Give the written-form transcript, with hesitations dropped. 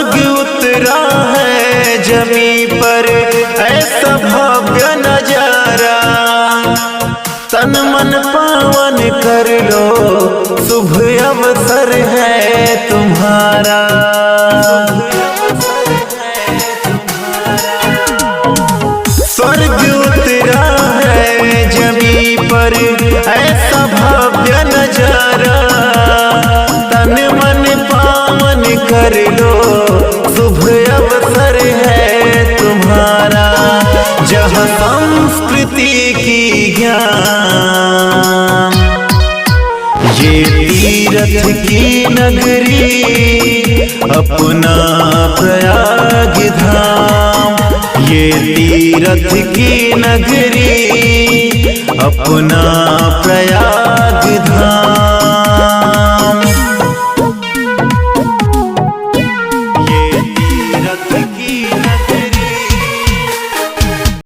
स्वर्ग उतरा है जमी पर ऐसा भव्य नजारा। तन मन पावन कर लो, शुभ अवसर है तुम्हारा। स्वर्ग उतरा है जमी पर ऐसा भव्य नजारा। तन मन पावन कर लो, शुभ अवसर है तुम्हारा। जहाँ संस्कृति की ज्ञान, ये तीरथ की नगरी अपना प्रयाग धाम। ये तीरथ की नगरी अपना प्रयाग धाम।